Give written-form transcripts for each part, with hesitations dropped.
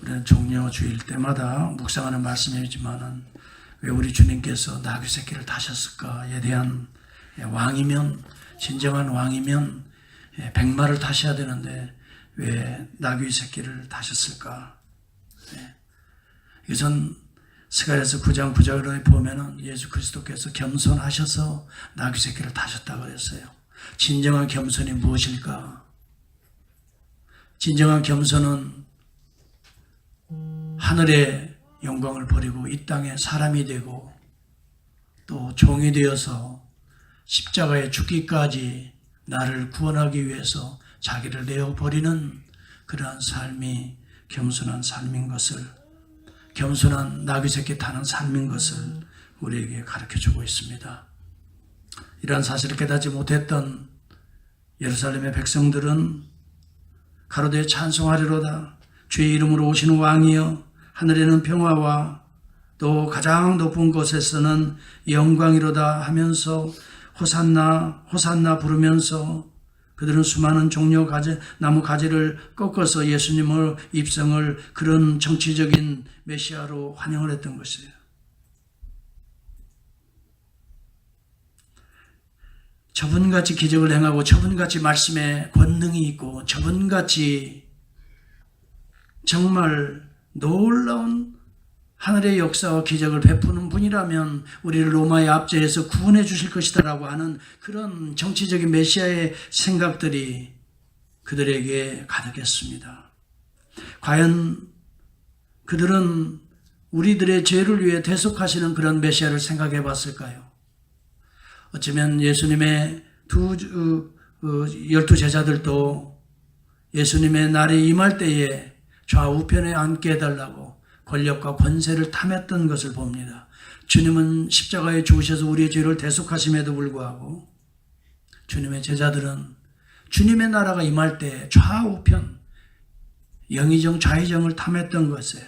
우리는 종려 주일 때마다 묵상하는 말씀이지만은 왜 우리 주님께서 나귀 새끼를 타셨을까에 대한 왕이면 진정한 왕이면 백마를 타셔야 되는데 왜 나귀 새끼를 타셨을까? 이것은 스가랴서 9장 9절에 보면은 예수 그리스도께서 겸손하셔서 나귀 새끼를 타셨다고 그랬어요. 진정한 겸손이 무엇일까? 진정한 겸손은 하늘의 영광을 버리고 이 땅에 사람이 되고 또 종이 되어서 십자가에 죽기까지 나를 구원하기 위해서 자기를 내어버리는 그러한 삶이 겸손한 삶인 것을, 겸손한 나귀 새끼 타는 삶인 것을 우리에게 가르쳐주고 있습니다. 이러한 사실을 깨닫지 못했던 예루살렘의 백성들은 가로되 찬송하리로다. 주의 이름으로 오시는 왕이여 하늘에는 평화와 또 가장 높은 곳에서는 영광이로다 하면서 호산나 호산나 부르면서 그들은 수많은 종려 나무 가지를 꺾어서 예수님의 입성을 그런 정치적인 메시아로 환영을 했던 것이에요. 저분같이 기적을 행하고 저분같이 말씀에 권능이 있고 저분같이 정말 놀라운 하늘의 역사와 기적을 베푸는 분이라면 우리를 로마의 압제에서 구원해 주실 것이다라고 하는 그런 정치적인 메시아의 생각들이 그들에게 가득했습니다. 과연 그들은 우리들의 죄를 위해 대속하시는 그런 메시아를 생각해 봤을까요? 어쩌면 예수님의 12 제자들도 예수님의 날이 임할 때에 좌우편에 앉게 해달라고 권력과 권세를 탐했던 것을 봅니다. 주님은 십자가에 죽으셔서 우리의 죄를 대속하심에도 불구하고 주님의 제자들은 주님의 나라가 임할 때 좌우편, 영의정, 좌의정을 탐했던 것이에요.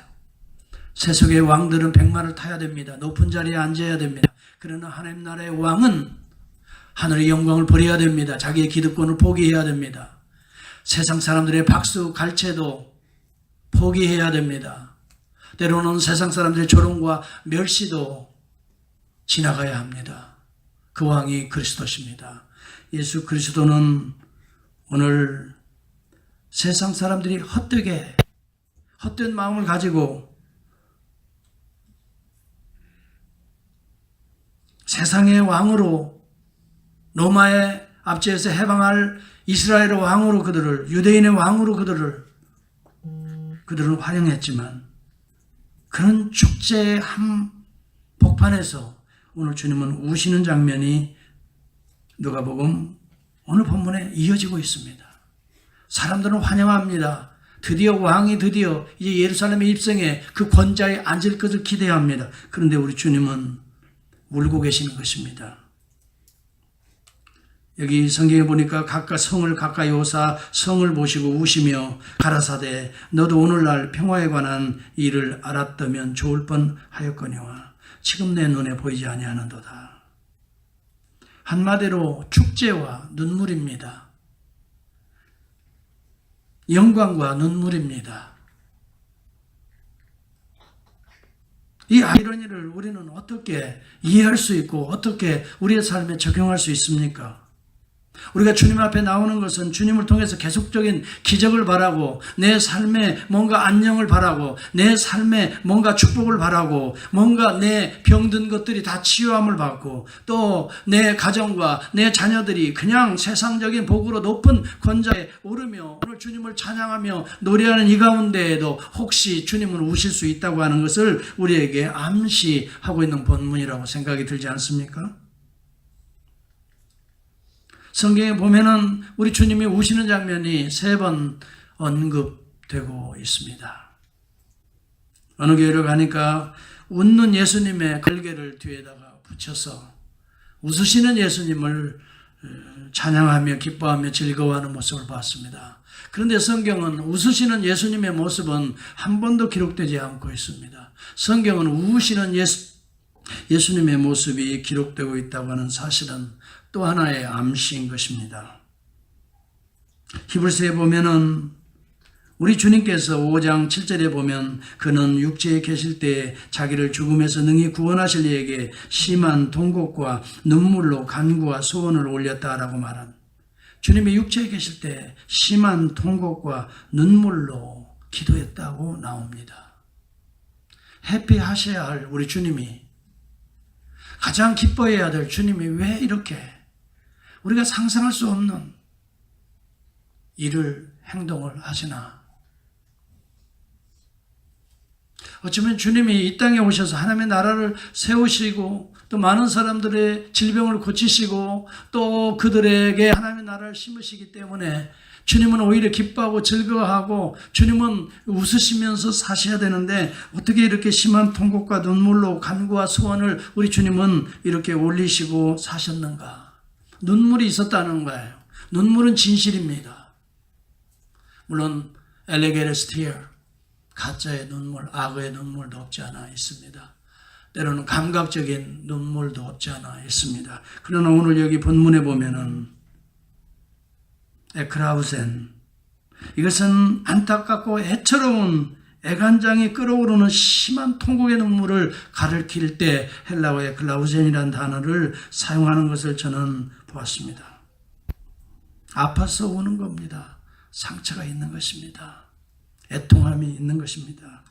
세속의 왕들은 백마를 타야 됩니다. 높은 자리에 앉아야 됩니다. 그러나 하나님 나라의 왕은 하늘의 영광을 버려야 됩니다. 자기의 기득권을 포기해야 됩니다. 세상 사람들의 박수, 갈채도 포기해야 됩니다. 때로는 세상 사람들의 조롱과 멸시도 지나가야 합니다. 그 왕이 그리스도십니다. 예수 그리스도는 오늘 세상 사람들이 헛된 마음을 가지고 세상의 왕으로 로마의 압제에서 해방할 이스라엘의 왕으로 유대인의 왕으로 그들은 활용했지만 그런 축제의 한복판에서 오늘 주님은 우시는 장면이 누가복음 오늘 본문에 이어지고 있습니다. 사람들은 환영합니다. 왕이 드디어 이제 예루살렘에 입성해 그 권자에 앉을 것을 기대합니다. 그런데 우리 주님은 울고 계시는 것입니다. 여기 성경에 보니까 각각 성을 가까이 오사 성을 보시고 우시며 가라사대 너도 오늘날 평화에 관한 일을 알았다면 좋을 뻔하였거니와 지금 내 눈에 보이지 아니하는도다. 한마디로 축제와 눈물입니다. 영광과 눈물입니다. 이 아이러니를 우리는 어떻게 이해할 수 있고 어떻게 우리의 삶에 적용할 수 있습니까? 우리가 주님 앞에 나오는 것은 주님을 통해서 계속적인 기적을 바라고 내 삶에 뭔가 안녕을 바라고 내 삶에 뭔가 축복을 바라고 뭔가 내 병든 것들이 다 치유함을 받고 또 내 가정과 내 자녀들이 그냥 세상적인 복으로 높은 권자에 오르며 오늘 주님을 찬양하며 노래하는 이 가운데에도 혹시 주님은 우실 수 있다고 하는 것을 우리에게 암시하고 있는 본문이라고 생각이 들지 않습니까? 성경에 보면은 우리 주님이 우시는 장면이 3번 언급되고 있습니다. 어느 교회를 가니까 웃는 예수님의 걸개를 뒤에다가 붙여서 웃으시는 예수님을 찬양하며 기뻐하며 즐거워하는 모습을 봤습니다. 그런데 성경은 웃으시는 예수님의 모습은 한 번도 기록되지 않고 있습니다. 성경은 우시는 예수님의 모습이 기록되고 있다고 하는 사실은 또 하나의 암시인 것입니다. 히브리서에 보면은 우리 주님께서 5장 7절에 보면 그는 육체에 계실 때 자기를 죽음에서 능히 구원하실 이에게 심한 통곡과 눈물로 간구와 소원을 올렸다라고 말한, 주님이 육체에 계실 때 심한 통곡과 눈물로 기도했다고 나옵니다. 해피하셔야 할 우리 주님이, 가장 기뻐해야 될 주님이 왜 이렇게 우리가 상상할 수 없는 일을, 행동을 하시나? 어쩌면 주님이 이 땅에 오셔서 하나님의 나라를 세우시고 또 많은 사람들의 질병을 고치시고 또 그들에게 하나님의 나라를 심으시기 때문에 주님은 오히려 기뻐하고 즐거워하고 주님은 웃으시면서 사셔야 되는데 어떻게 이렇게 심한 통곡과 눈물로 간구와 소원을 우리 주님은 이렇게 올리시고 사셨는가? 눈물이 있었다는 거예요. 눈물은 진실입니다. 물론 alligator's tear, 가짜의 눈물, 악어의 눈물도 없지 않아 있습니다. 때로는 감각적인 눈물도 없지 않아 있습니다. 그러나 오늘 여기 본문에 보면은 에크라우센, 이것은 안타깝고 애처로운 애간장이 끓어오르는 심한 통곡의 눈물을 가리킬 때 헬라어의 에크라우센이라는 단어를 사용하는 것을 저는 보았습니다. 아파서 오는 겁니다. 상처가 있는 것입니다. 애통함이 있는 것입니다.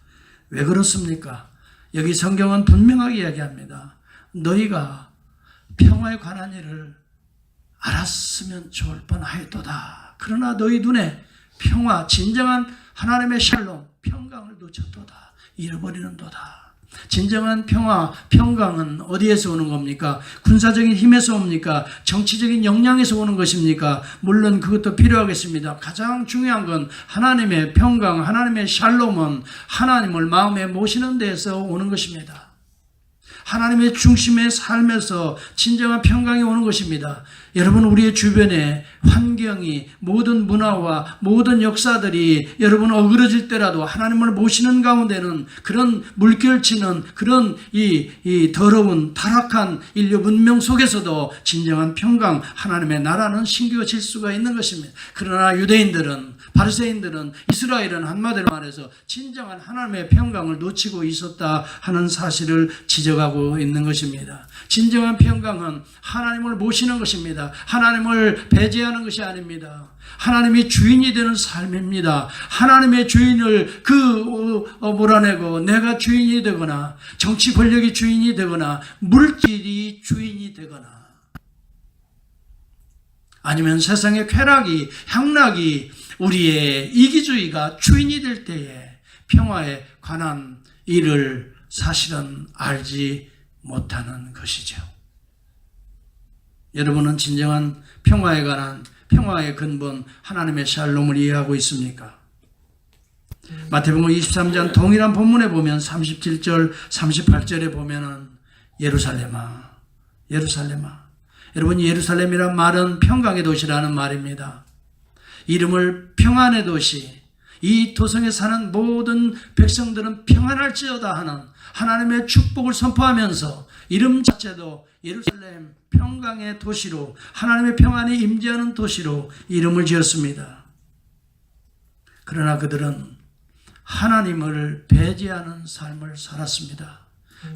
왜 그렇습니까? 여기 성경은 분명하게 이야기합니다. 너희가 평화에 관한 일을 알았으면 좋을 뻔하였도다. 그러나 너희 눈에 평화, 진정한 하나님의 샬롬, 평강을 놓쳤도다. 잃어버리는도다. 진정한 평화, 평강은 어디에서 오는 겁니까? 군사적인 힘에서 옵니까? 정치적인 역량에서 오는 것입니까? 물론 그것도 필요하겠습니다. 가장 중요한 건 하나님의 평강, 하나님의 샬롬은 하나님을 마음에 모시는 데에서 오는 것입니다. 하나님의 중심의 삶에서 진정한 평강이 오는 것입니다. 여러분, 우리의 주변에 환경이, 모든 문화와 모든 역사들이 여러분 어그러질 때라도 하나님을 모시는 가운데는 그런 물결치는 그런 이 더러운 타락한 인류 문명 속에서도 진정한 평강, 하나님의 나라는 심겨질 수가 있는 것입니다. 그러나 유대인들은, 바리새인들은, 이스라엘은 한마디로 말해서 진정한 하나님의 평강을 놓치고 있었다 하는 사실을 지적하고 있는 것입니다. 진정한 평강은 하나님을 모시는 것입니다. 하나님을 배제하는 것이 아닙니다. 하나님이 주인이 되는 삶입니다. 하나님의 주인을 몰아내고 내가 주인이 되거나 정치 권력이 주인이 되거나 물질이 주인이 되거나 아니면 세상의 쾌락이, 향락이, 우리의 이기주의가 주인이 될 때에 평화에 관한 일을 사실은 알지 못하는 것이죠. 여러분은 진정한 평화에 관한 평화의 근본 하나님의 샬롬을 이해하고 있습니까? 마태복음 23장 동일한 본문에 보면 37절 38절에 보면은 예루살렘아 예루살렘아, 여러분 예루살렘이란 말은 평강의 도시라는 말입니다. 이름을 평안의 도시, 이 도성에 사는 모든 백성들은 평안할지어다 하는 하나님의 축복을 선포하면서 이름 자체도 예루살렘 평강의 도시로, 하나님의 평안이 임재하는 도시로 이름을 지었습니다. 그러나 그들은 하나님을 배제하는 삶을 살았습니다.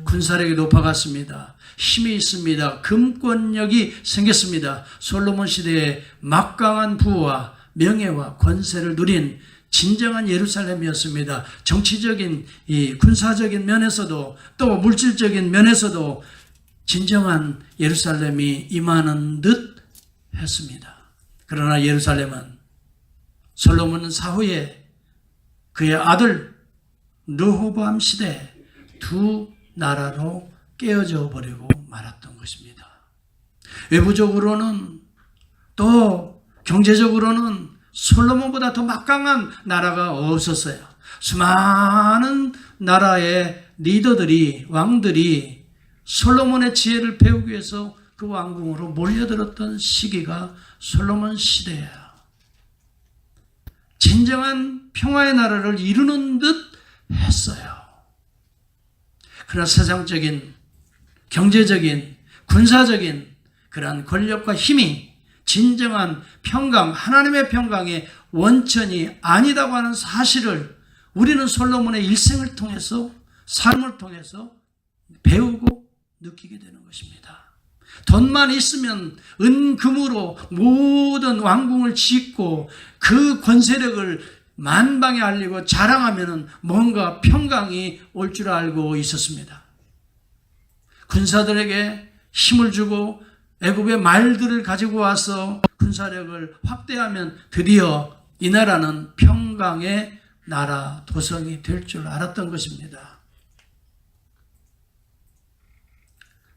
군사력이 높아갔습니다. 힘이 있습니다. 금권력이 생겼습니다. 솔로몬 시대에 막강한 부와 명예와 권세를 누린 진정한 예루살렘이었습니다. 정치적인, 이 군사적인 면에서도 또 물질적인 면에서도 진정한 예루살렘이 임하는 듯 했습니다. 그러나 예루살렘은 솔로몬 사후에 그의 아들 르호보암 시대에 두 나라로 깨어져 버리고 말았던 것입니다. 외부적으로는 또 경제적으로는 솔로몬보다 더 막강한 나라가 없었어요. 수많은 나라의 리더들이, 왕들이 솔로몬의 지혜를 배우기 위해서 그 왕궁으로 몰려들었던 시기가 솔로몬 시대예요. 진정한 평화의 나라를 이루는 듯 했어요. 그러나 세상적인, 경제적인, 군사적인 그러한 권력과 힘이 진정한 평강, 하나님의 평강에 원천이 아니다고 하는 사실을 우리는 솔로몬의 일생을 통해서, 삶을 통해서 배우고 느끼게 되는 것입니다. 돈만 있으면 은금으로 모든 왕궁을 짓고 그 권세력을 만방에 알리고 자랑하면 뭔가 평강이 올 줄 알고 있었습니다. 군사들에게 힘을 주고 애굽의 말들을 가지고 와서 군사력을 확대하면 드디어 이 나라는 평강의 나라, 도성이 될 줄 알았던 것입니다.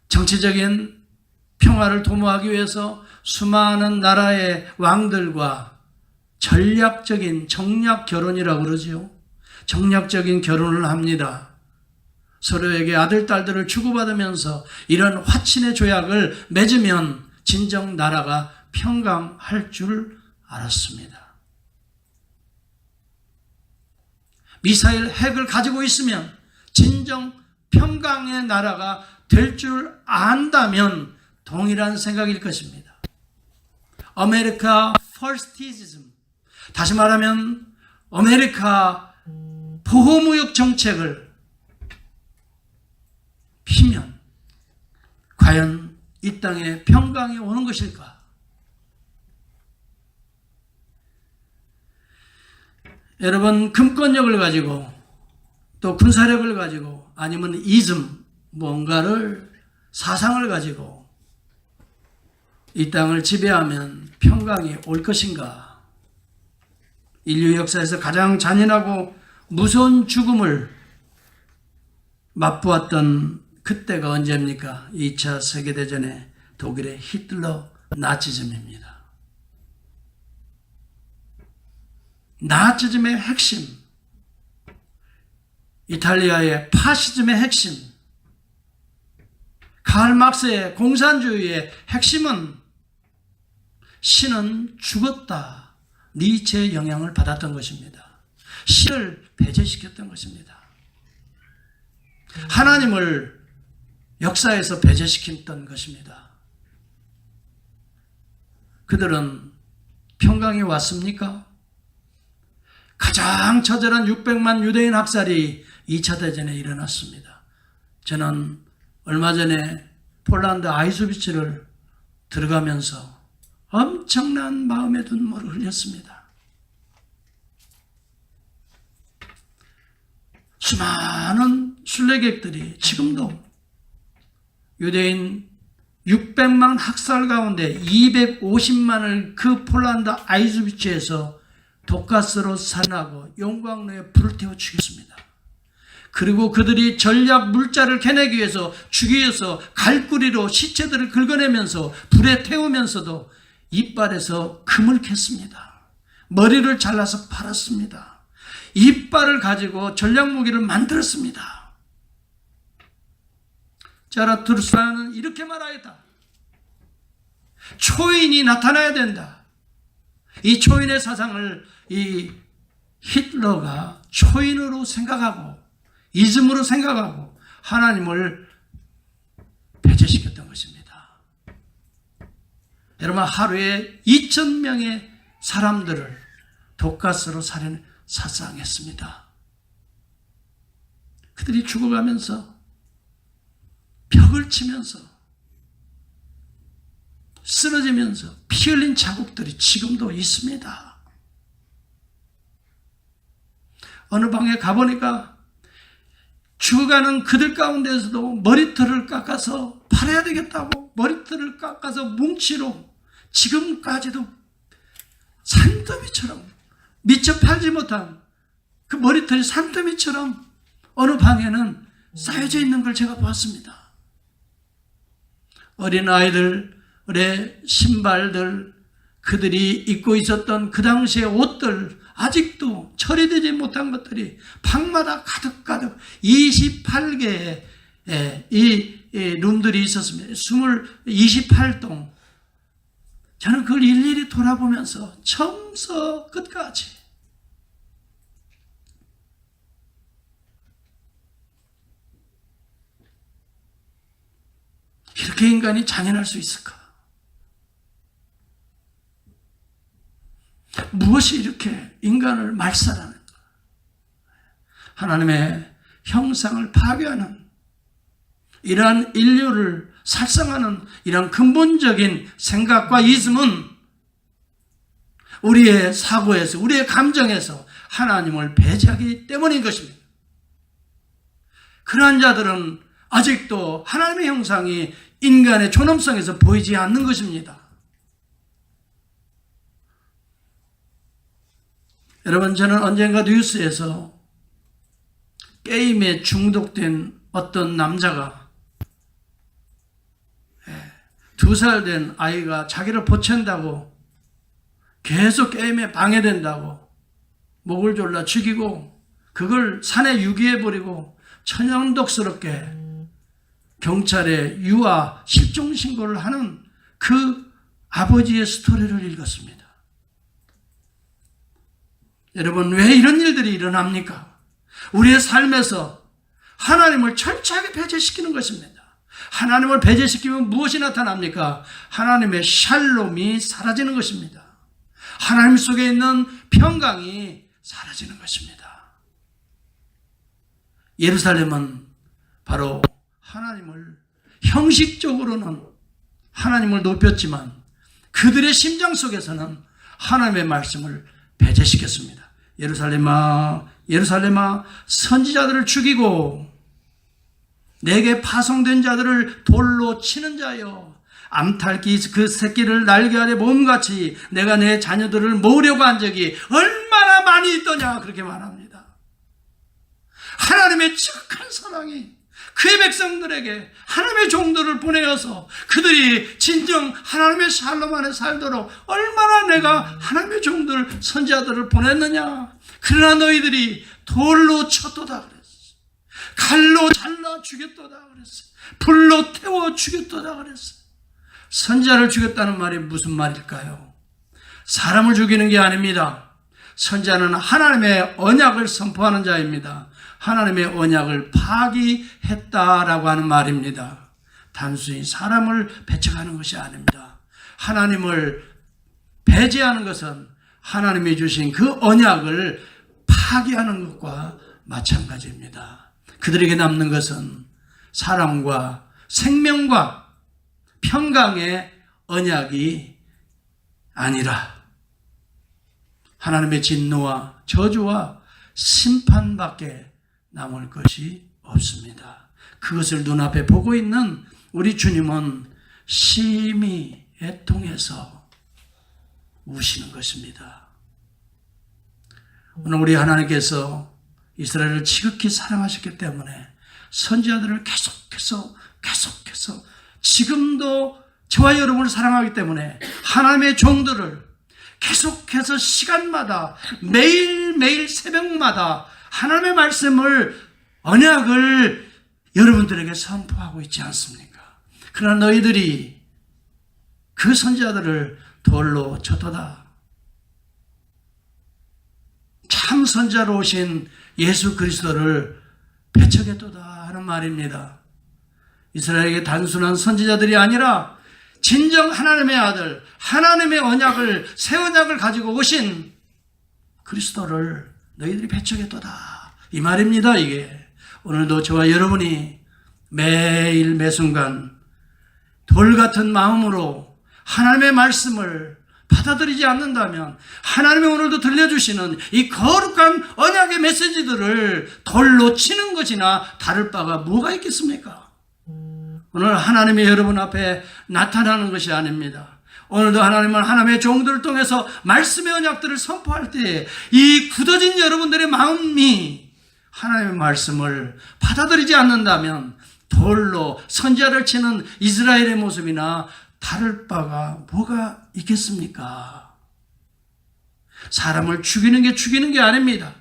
정치적인 평화를 도모하기 위해서 수많은 나라의 왕들과 전략적인 정략 결혼이라고 그러지요. 정략적인 결혼을 합니다. 서로에게 아들, 딸들을 주고받으면서 이런 화친의 조약을 맺으면 진정 나라가 평강할 줄 알았습니다. 미사일 핵을 가지고 있으면 진정 평강의 나라가 될 줄 안다면 동일한 생각일 것입니다. 아메리카 퍼스티즘, 다시 말하면 아메리카 보호무역 정책을 피면 과연 이 땅에 평강이 오는 것일까? 여러분, 금권력을 가지고 또 군사력을 가지고 아니면 이즘, 뭔가를 사상을 가지고 이 땅을 지배하면 평강이 올 것인가? 인류 역사에서 가장 잔인하고 무서운 죽음을 맛보았던 그때가 언제입니까? 2차 세계대전의 독일의 히틀러 나치즘입니다. 나치즘의 핵심, 이탈리아의 파시즘의 핵심, 칼 막스의 공산주의의 핵심은 신은 죽었다, 니체의 영향을 받았던 것입니다. 신을 배제시켰던 것입니다. 하나님을 역사에서 배제시켰던 것입니다. 그들은 평강이 왔습니까? 가장 처절한 600만 유대인 학살이 2차 대전에 일어났습니다. 저는 얼마 전에 폴란드 아이슈비츠를 들어가면서 엄청난 마음의 눈물을 흘렸습니다. 수많은 순례객들이 지금도 유대인 600만 학살 가운데 250만을 그 폴란드 아이슈비츠에서 독가스로 살인하고 용광로에 불을 태워 죽였습니다. 그리고 그들이 전략 물자를 캐내기 위해서 죽이어서 갈구리로 시체들을 긁어내면서 불에 태우면서도 이빨에서 금을 캤습니다. 머리를 잘라서 팔았습니다. 이빨을 가지고 전략 무기를 만들었습니다. 자라투르스라는 이렇게 말하였다. 초인이 나타나야 된다. 이 초인의 사상을 이 히틀러가 초인으로 생각하고 이즘으로 생각하고 하나님을 배제시켰던 것입니다. 여러분, 하루에 2,000명의 사람들을 독가스로殺傷했습니다. 그들이 죽어가면서 벽을 치면서 쓰러지면서 피 흘린 자국들이 지금도 있습니다. 어느 방에 가보니까 죽어가는 그들 가운데에서도 머리털을 깎아서 팔아야 되겠다고 머리털을 깎아서 뭉치로 지금까지도 산더미처럼 미처 팔지 못한 그 머리털이 산더미처럼 어느 방에는 쌓여져 있는 걸 제가 봤습니다. 어린아이들의 신발들, 그들이 입고 있었던 그 당시의 옷들, 아직도 처리되지 못한 것들이 방마다 가득가득 28개의 이 룸들이 있었습니다. 28동. 저는 그걸 일일이 돌아보면서 처음부터 끝까지 이렇게 인간이 잔인할 수 있을까? 무엇이 이렇게 인간을 말살하는가? 하나님의 형상을 파괴하는 이러한 인류를 살상하는 이러한 근본적인 생각과 이즘은 우리의 사고에서, 우리의 감정에서 하나님을 배제하기 때문인 것입니다. 그러한 자들은 아직도 하나님의 형상이 인간의 존엄성에서 보이지 않는 것입니다. 여러분, 저는 언젠가 뉴스에서 게임에 중독된 어떤 남자가 2살 된 아이가 자기를 보챈다고 계속 게임에 방해된다고 목을 졸라 죽이고 그걸 산에 유기해버리고 천연덕스럽게 경찰에 유아 실종 신고를 하는 그 아버지의 스토리를 읽었습니다. 여러분, 왜 이런 일들이 일어납니까? 우리의 삶에서 하나님을 철저하게 배제시키는 것입니다. 하나님을 배제시키면 무엇이 나타납니까? 하나님의 샬롬이 사라지는 것입니다. 하나님 속에 있는 평강이 사라지는 것입니다. 예루살렘은 바로 하나님을 형식적으로는 하나님을 높였지만 그들의 심장 속에서는 하나님의 말씀을 배제시켰습니다. 예루살렘아, 예루살렘아, 선지자들을 죽이고 내게 파송된 자들을 돌로 치는 자여, 암탉이 그 새끼를 날개 아래 모음같이 내가 내 자녀들을 모으려고 한 적이 얼마나 많이 있더냐, 그렇게 말합니다. 하나님의 지극한 사랑이 그의 백성들에게 하나님의 종들을 보내어서 그들이 진정 하나님의 샬롬 안에 살도록 얼마나 내가 하나님의 종들, 선지자들을 보냈느냐. 그러나 너희들이 돌로 쳤도다 그랬어. 칼로 잘라 죽였도다 그랬어. 불로 태워 죽였도다 그랬어. 선지자를 죽였다는 말이 무슨 말일까요? 사람을 죽이는 게 아닙니다. 선지자는 하나님의 언약을 선포하는 자입니다. 하나님의 언약을 파기했다라고 하는 말입니다. 단순히 사람을 배척하는 것이 아닙니다. 하나님을 배제하는 것은 하나님이 주신 그 언약을 파기하는 것과 마찬가지입니다. 그들에게 남는 것은 사랑과 생명과 평강의 언약이 아니라 하나님의 진노와 저주와 심판밖에 남을 것이 없습니다. 그것을 눈앞에 보고 있는 우리 주님은 심히 애통해서 우시는 것입니다. 오늘 우리 하나님께서 이스라엘을 지극히 사랑하셨기 때문에 선지자들을 계속해서 지금도 저와 여러분을 사랑하기 때문에 하나님의 종들을 계속해서 시간마다 매일매일 새벽마다 하나님의 말씀을, 언약을 여러분들에게 선포하고 있지 않습니까? 그러나 너희들이 그 선지자들을 돌로 쳤도다. 참 선지자로 오신 예수 그리스도를 배척했도다 하는 말입니다. 이스라엘에게 단순한 선지자들이 아니라 진정 하나님의 아들, 하나님의 언약을, 새 언약을 가지고 오신 그리스도를 너희들이 배척했도다, 이 말입니다. 이게 오늘도 저와 여러분이 매일 매순간 돌같은 마음으로 하나님의 말씀을 받아들이지 않는다면 하나님이 오늘도 들려주시는 이 거룩한 언약의 메시지들을 돌로 치는 것이나 다를 바가 뭐가 있겠습니까? 오늘 하나님이 여러분 앞에 나타나는 것이 아닙니다. 오늘도 하나님은 하나님의 종들을 통해서 말씀의 언약들을 선포할 때 이 굳어진 여러분들의 마음이 하나님의 말씀을 받아들이지 않는다면 돌로 선지자를 치는 이스라엘의 모습이나 다를 바가 뭐가 있겠습니까? 사람을 죽이는 게 아닙니다.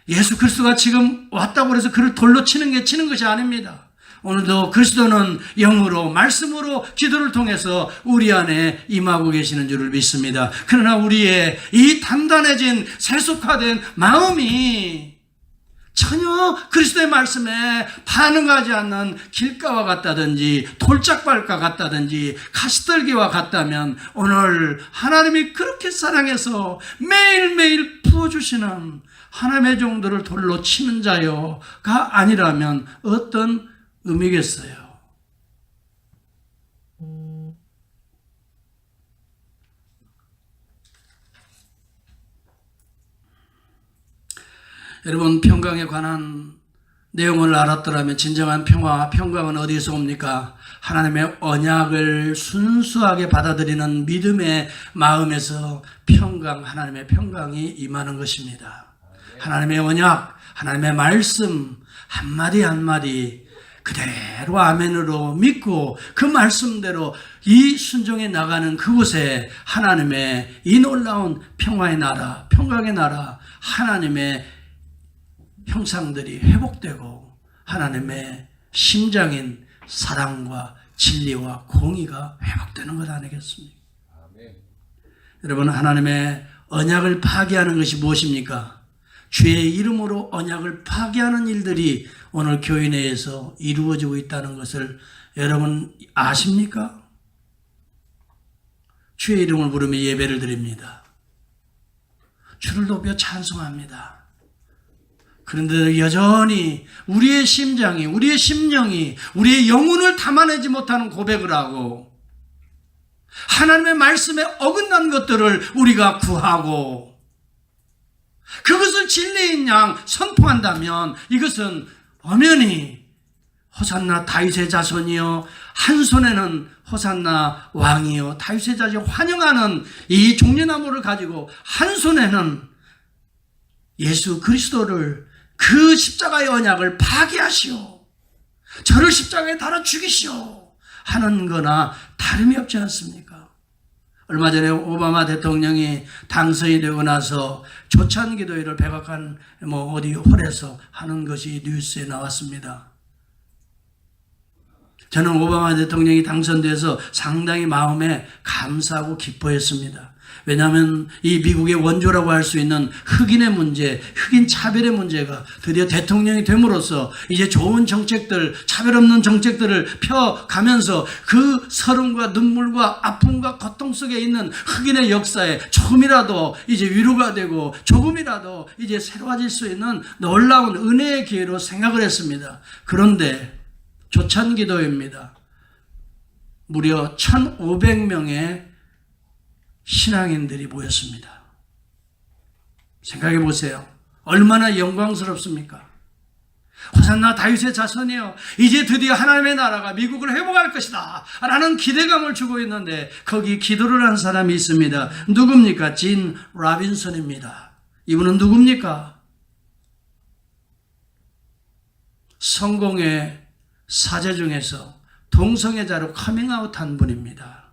예수 그리스도가 지금 왔다고 해서 그를 돌로 치는 것이 아닙니다. 오늘도 그리스도는 영으로, 말씀으로, 기도를 통해서 우리 안에 임하고 계시는 줄을 믿습니다. 그러나 우리의 이 단단해진 세속화된 마음이 전혀 그리스도의 말씀에 반응하지 않는 길가와 같다든지 돌짝발과 같다든지 가시떨기와 같다면 오늘 하나님이 그렇게 사랑해서 매일매일 부어주시는 하나님의 종들을 돌로 치는 자요가 아니라면 어떤 의미겠어요? 여러분, 평강에 관한 내용을 알았더라면 진정한 평강은 어디에서 옵니까? 하나님의 언약을 순수하게 받아들이는 믿음의 마음에서 하나님의 평강이 임하는 것입니다. 하나님의 언약, 하나님의 말씀 한마디 한마디 그대로 아멘으로 믿고 그 말씀대로 이 순종해 나가는 그곳에 하나님의 이 놀라운 평강의 나라, 하나님의 형상들이 회복되고 하나님의 심장인 사랑과 진리와 공의가 회복되는 것 아니겠습니까? 아멘. 여러분, 하나님의 언약을 파괴하는 것이 무엇입니까? 주의 이름으로 언약을 파괴하는 일들이 오늘 교회 내에서 이루어지고 있다는 것을 여러분 아십니까? 주의 이름을 부르며 예배를 드립니다. 주를 높여 찬송합니다. 그런데 여전히 우리의 심장이, 우리의 심령이, 우리의 영혼을 담아내지 못하는 고백을 하고 하나님의 말씀에 어긋난 것들을 우리가 구하고 그것을 진리인 양 선포한다면 이것은 엄연히 호산나 다윗의 자손이요, 한 손에는 호산나 왕이요 다윗의 자손 환영하는 이 종려나무를 가지고 한 손에는 예수 그리스도를 그 십자가의 언약을 파괴하시오, 저를 십자가에 달아 죽이시오 하는 거나 다름이 없지 않습니까? 얼마 전에 오바마 대통령이 당선이 되고 나서 조찬 기도회를 백악관 어디 홀에서 하는 것이 뉴스에 나왔습니다. 저는 오바마 대통령이 당선돼서 상당히 마음에 감사하고 기뻐했습니다. 왜냐하면 이 미국의 원조라고 할 수 있는 흑인의 문제, 흑인 차별의 문제가 드디어 대통령이 됨으로써 이제 좋은 정책들, 차별 없는 정책들을 펴가면서 그 서름과 눈물과 아픔과 고통 속에 있는 흑인의 역사에 조금이라도 이제 위로가 되고 조금이라도 이제 새로워질 수 있는 놀라운 은혜의 기회로 생각을 했습니다. 그런데 조찬기도회입니다. 무려 1,500명의 신앙인들이 모였습니다. 생각해 보세요. 얼마나 영광스럽습니까? 호산나 다윗의 자손이여, 이제 드디어 하나님의 나라가 미국을 회복할 것이다 라는 기대감을 주고 있는데 거기 기도를 한 사람이 있습니다. 누굽니까? 진 라빈슨입니다. 이분은 누굽니까? 성공의 사제 중에서 동성애자로 커밍아웃한 분입니다.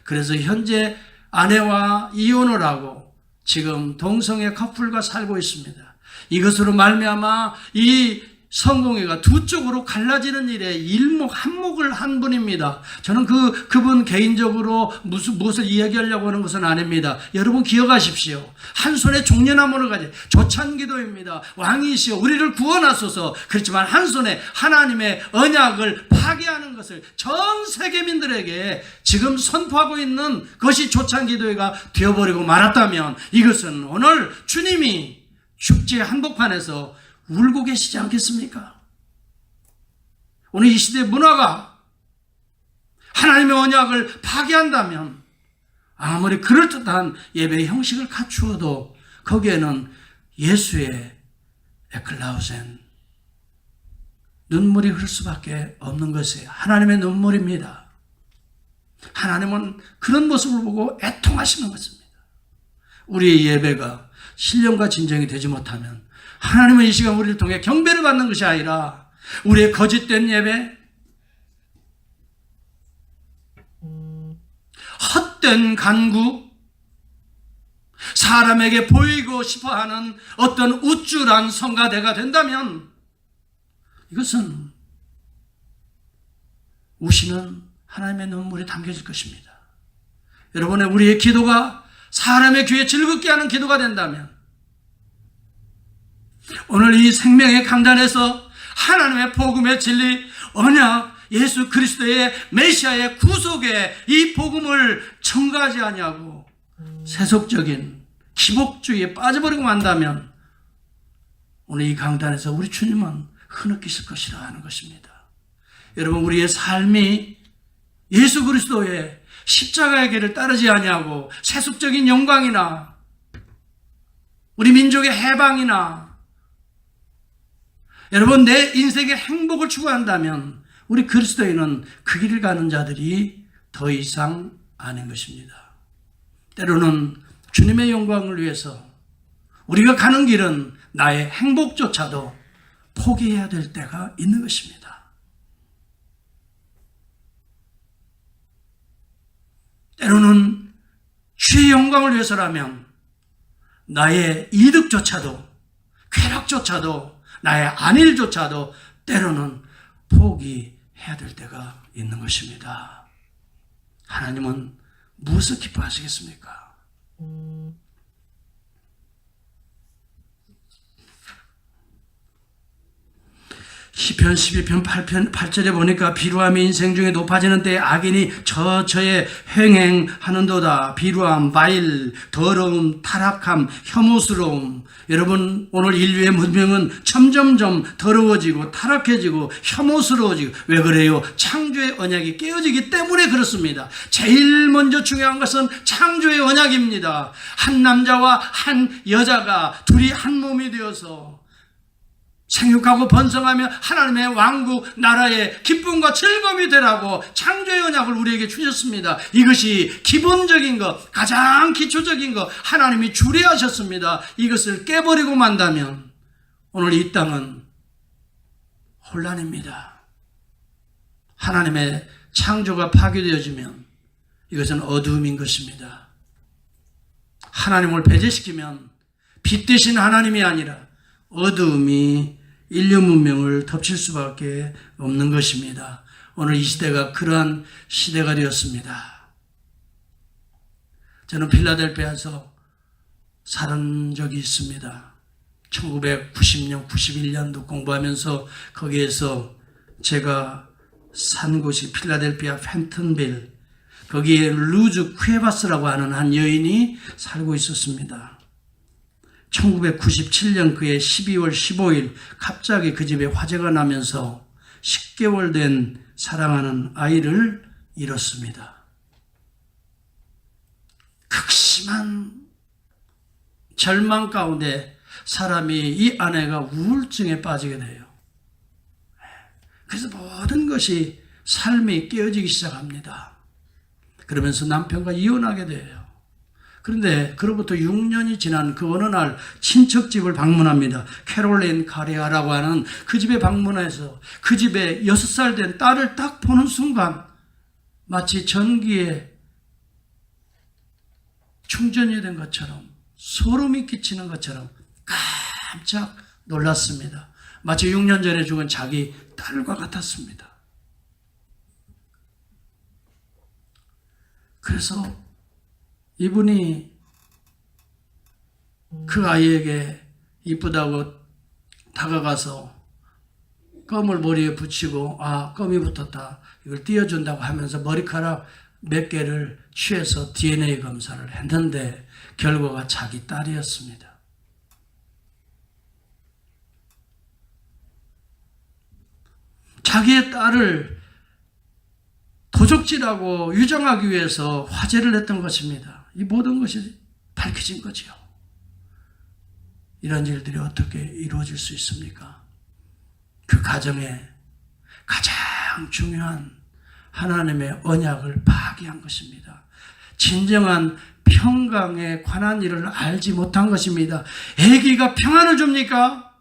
그래서 현재 아내와 이혼을 하고 지금 동성애 커플과 살고 있습니다. 이것으로 말미암아 이 성공회가 두 쪽으로 갈라지는 일에 일목한목을 한 분입니다. 저는 그분 개인적으로 무엇을 이야기하려고 하는 것은 아닙니다. 여러분 기억하십시오. 한 손에 종려나무를 가지 조찬기도입니다. 왕이시여 우리를 구원하소서. 그렇지만 한 손에 하나님의 언약을 파괴하는 것을 전 세계민들에게 지금 선포하고 있는 것이 조찬기도회가 되어버리고 말았다면 이것은 오늘 주님이 축제 한복판에서 울고 계시지 않겠습니까? 오늘 이 시대의 문화가 하나님의 언약을 파괴한다면 아무리 그럴듯한 예배의 형식을 갖추어도 거기에는 예수의 에클라우센 눈물이 흐를 수밖에 없는 것이에요. 하나님의 눈물입니다. 하나님은 그런 모습을 보고 애통하시는 것입니다. 우리의 예배가 신령과 진정이 되지 못하면 하나님은 이 시간 우리를 통해 경배를 받는 것이 아니라 우리의 거짓된 예배, 헛된 간구, 사람에게 보이고 싶어하는 어떤 우쭐한 성가대가 된다면 이것은 우시는 하나님의 눈물이 담겨질 것입니다. 여러분의 우리의 기도가 사람의 귀에 즐겁게 하는 기도가 된다면 오늘 이 생명의 강단에서 하나님의 복음의 진리, 언약, 예수 그리스도의 메시아의 구속의 이 복음을 청가하지 아니하고 세속적인 기복주의에 빠져버리고 만다면 오늘 이 강단에서 우리 주님은 흐느끼실 것이라 하는 것입니다. 여러분, 우리의 삶이 예수 그리스도의 십자가의 길을 따르지 아니하고 세속적인 영광이나 우리 민족의 해방이나 여러분 내 인생의 행복을 추구한다면 우리 그리스도인은 그 길을 가는 자들이 더 이상 아닌 것입니다. 때로는 주님의 영광을 위해서 우리가 가는 길은 나의 행복조차도 포기해야 될 때가 있는 것입니다. 때로는 주의 영광을 위해서라면 나의 이득조차도, 쾌락조차도, 나의 안일조차도 때로는 포기해야 될 때가 있는 것입니다. 하나님은 무엇을 기뻐하시겠습니까? 시편 12편 8절에 보니까 비루함이 인생 중에 높아지는 때에 악인이 저에 횡행하는도다. 비루함, 바일, 더러움, 타락함, 혐오스러움. 여러분, 오늘 인류의 문명은 점점점 더러워지고 타락해지고 혐오스러워지고. 왜 그래요? 창조의 언약이 깨어지기 때문에 그렇습니다. 제일 먼저 중요한 것은 창조의 언약입니다. 한 남자와 한 여자가 둘이 한 몸이 되어서 생육하고 번성하며 하나님의 왕국 나라의 기쁨과 즐거움이 되라고 창조의 언약을 우리에게 주셨습니다. 이것이 기본적인 것, 가장 기초적인 것 하나님이 주례하셨습니다. 이것을 깨버리고 만다면 오늘 이 땅은 혼란입니다. 하나님의 창조가 파괴되어지면 이것은 어두움인 것입니다. 하나님을 배제시키면 빛 대신 하나님이 아니라 어두움이 인류 문명을 덮칠 수밖에 없는 것입니다. 오늘 이 시대가 그러한 시대가 되었습니다. 저는 필라델피아에서 살은 적이 있습니다. 1990년, 91년도 공부하면서 거기에서 제가 산 곳이 필라델피아 펜턴빌, 거기에 루즈 쿠에바스라고 하는 한 여인이 살고 있었습니다. 1997년 그해 12월 15일 갑자기 그 집에 화재가 나면서 10개월 된 사랑하는 아이를 잃었습니다. 극심한 절망 가운데 사람이, 이 아내가 우울증에 빠지게 돼요. 그래서 모든 것이, 삶이 깨어지기 시작합니다. 그러면서 남편과 이혼하게 돼요. 그런데 그로부터 6년이 지난 그 어느 날 친척집을 방문합니다. 캐롤린 카리아라고 하는 그 집에 방문해서 그 집에 6살 된 딸을 딱 보는 순간 마치 전기에 충전이 된 것처럼, 소름이 끼치는 것처럼 깜짝 놀랐습니다. 마치 6년 전에 죽은 자기 딸과 같았습니다. 그래서 이분이 그 아이에게 이쁘다고 다가가서 껌을 머리에 붙이고, 아, 껌이 붙었다, 이걸 띄워준다고 하면서 머리카락 몇 개를 취해서 DNA 검사를 했는데 결과가 자기 딸이었습니다. 자기의 딸을 도적질하고 유정하기 위해서 화제를 냈던 것입니다. 이 모든 것이 밝혀진 거지요. 이런 일들이 어떻게 이루어질 수 있습니까? 그 가정에 가장 중요한 하나님의 언약을 파괴한 것입니다. 진정한 평강에 관한 일을 알지 못한 것입니다. 아기가 평안을 줍니까?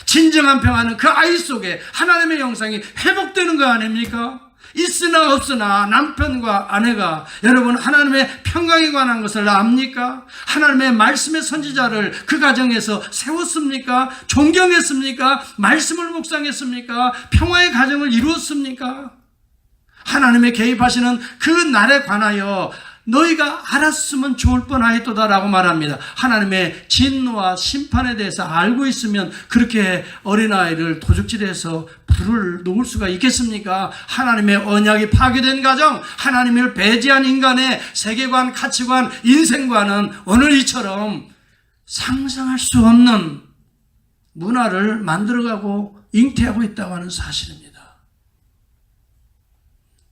진정한 평안은 그 아이 속에 하나님의 영상이 회복되는 거 아닙니까? 있으나 없으나 남편과 아내가 여러분 하나님의 평강에 관한 것을 압니까? 하나님의 말씀의 선지자를 그 가정에서 세웠습니까? 존경했습니까? 말씀을 묵상했습니까? 평화의 가정을 이루었습니까? 하나님의 개입하시는 그 날에 관하여 너희가 알았으면 좋을 뻔하였도다라고 말합니다. 하나님의 진노와 심판에 대해서 알고 있으면 그렇게 어린아이를 도둑질해서 불을 놓을 수가 있겠습니까? 하나님의 언약이 파괴된 가정, 하나님을 배제한 인간의 세계관, 가치관, 인생관은 오늘 이처럼 상상할 수 없는 문화를 만들어가고 잉태하고 있다고 하는 사실입니다.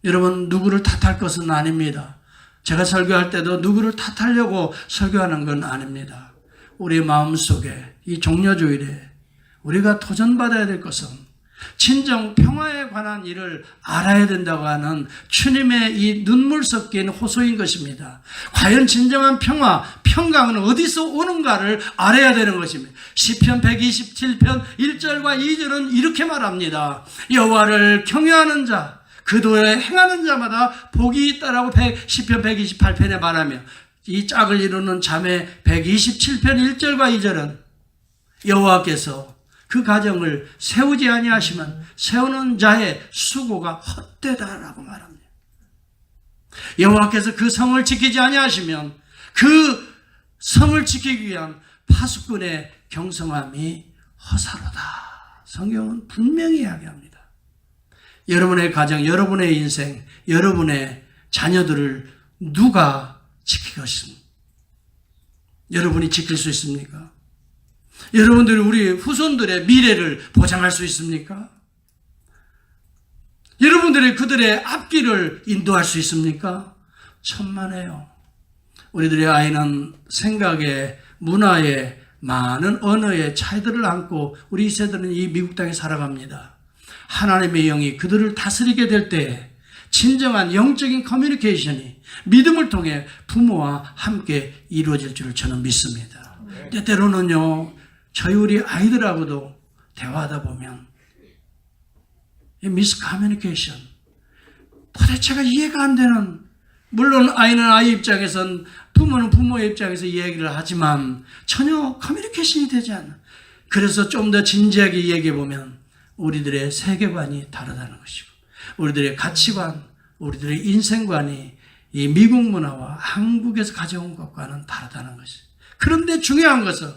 여러분, 누구를 탓할 것은 아닙니다. 제가 설교할 때도 누구를 탓하려고 설교하는 건 아닙니다. 우리 마음속에 이 종려주일에 우리가 도전받아야 될 것은 진정 평화에 관한 일을 알아야 된다고 하는 주님의 이 눈물 섞인 호소인 것입니다. 과연 진정한 평화, 평강은 어디서 오는가를 알아야 되는 것입니다. 시편 127편 1절과 2절은 이렇게 말합니다. 여호와를 경외하는 자, 그 도에 행하는 자마다 복이 있다라고 시편 128편에 말하며, 이 짝을 이루는 자매 127편 1절과 2절은 여호와께서 그 가정을 세우지 아니하시면 세우는 자의 수고가 헛되다라고 말합니다. 여호와께서 그 성을 지키지 아니하시면 그 성을 지키기 위한 파수꾼의 경성함이 허사로다. 성경은 분명히 이야기합니다. 여러분의 가정, 여러분의 인생, 여러분의 자녀들을 누가 지키겠습니까? 여러분이 지킬 수 있습니까? 여러분들이 우리 후손들의 미래를 보장할 수 있습니까? 여러분들이 그들의 앞길을 인도할 수 있습니까? 천만에요. 우리들의 아이는 생각에, 문화에, 많은 언어의 차이들을 안고 우리 세대는 이 미국 땅에 살아갑니다. 하나님의 영이 그들을 다스리게 될 때 진정한 영적인 커뮤니케이션이 믿음을 통해 부모와 함께 이루어질 줄을 저는 믿습니다. 때때로는요, 저희 우리 아이들하고도 대화하다 보면 이 미스커뮤니케이션, 도대체가 이해가 안 되는, 물론 아이는 아이 입장에선, 부모는 부모의 입장에서 이야기를 하지만 전혀 커뮤니케이션이 되지 않는, 그래서 좀 더 진지하게 이야기해 보면 우리들의 세계관이 다르다는 것이고, 우리들의 가치관, 우리들의 인생관이 이 미국 문화와 한국에서 가져온 것과는 다르다는 것이. 그런데 중요한 것은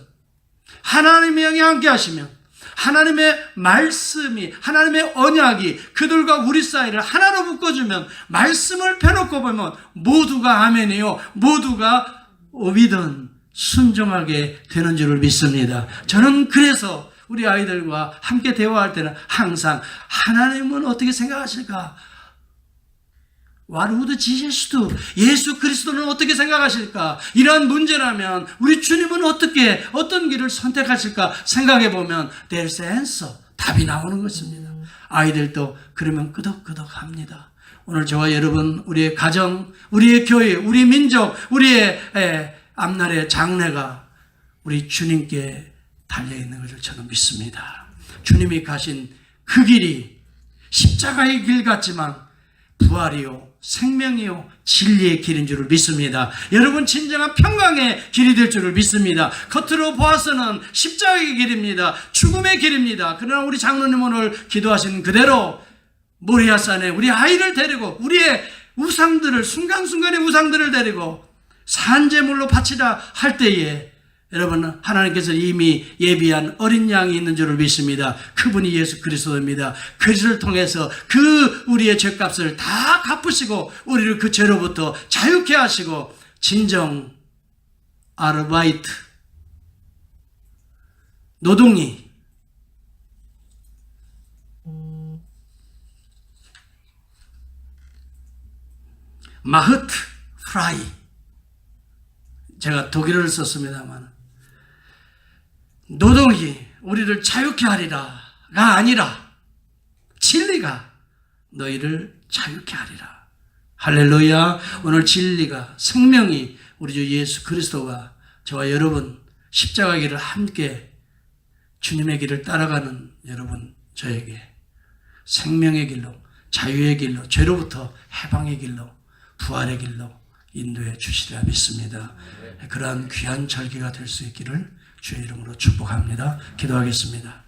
하나님의 영이 함께 하시면, 하나님의 말씀이, 하나님의 언약이 그들과 우리 사이를 하나로 묶어주면, 말씀을 펴놓고 보면 모두가 아멘이요, 모두가 오비든 순종하게 되는 줄을 믿습니다. 저는 그래서 우리 아이들과 함께 대화할 때는 항상 하나님은 어떻게 생각하실까? What would Jesus do? 예수 그리스도는 어떻게 생각하실까? 이러한 문제라면 우리 주님은 어떻게, 어떤 길을 선택하실까 생각해 보면 there's answer, 답이 나오는 것입니다. 아이들도 그러면 끄덕끄덕 합니다. 오늘 저와 여러분, 우리의 가정, 우리의 교회, 우리 민족, 우리의 앞날의 장래가 우리 주님께 달려있는 것을 저는 믿습니다. 주님이 가신 그 길이 십자가의 길 같지만 부활이요, 생명이요, 진리의 길인 줄을 믿습니다. 여러분, 진정한 평강의 길이 될 줄을 믿습니다. 겉으로 보아서는 십자가의 길입니다. 죽음의 길입니다. 그러나 우리 장로님 오늘 기도하신 그대로 모리아산에 우리 아이를 데리고, 우리의 우상들을, 순간순간의 우상들을 데리고 산제물로 바치라 할 때에 여러분, 하나님께서 이미 예비한 어린 양이 있는 줄을 믿습니다. 그분이 예수 그리스도입니다. 그리스도를 통해서 그 우리의 죄값을 다 갚으시고 우리를 그 죄로부터 자유케 하시고, 진정 아르바이트, 노동이 마흐트 프라이, 제가 독일어를 썼습니다만, 노동이 우리를 자유케 하리라가 아니라 진리가 너희를 자유케 하리라. 할렐루야. 오늘 진리가, 생명이 우리 주 예수 그리스도와 저와 여러분 십자가 길을 함께 주님의 길을 따라가는 여러분, 저에게 생명의 길로, 자유의 길로, 죄로부터 해방의 길로, 부활의 길로 인도해 주시리라 믿습니다. 그러한 귀한 절기가 될 수 있기를 주의 이름으로 축복합니다. 기도하겠습니다.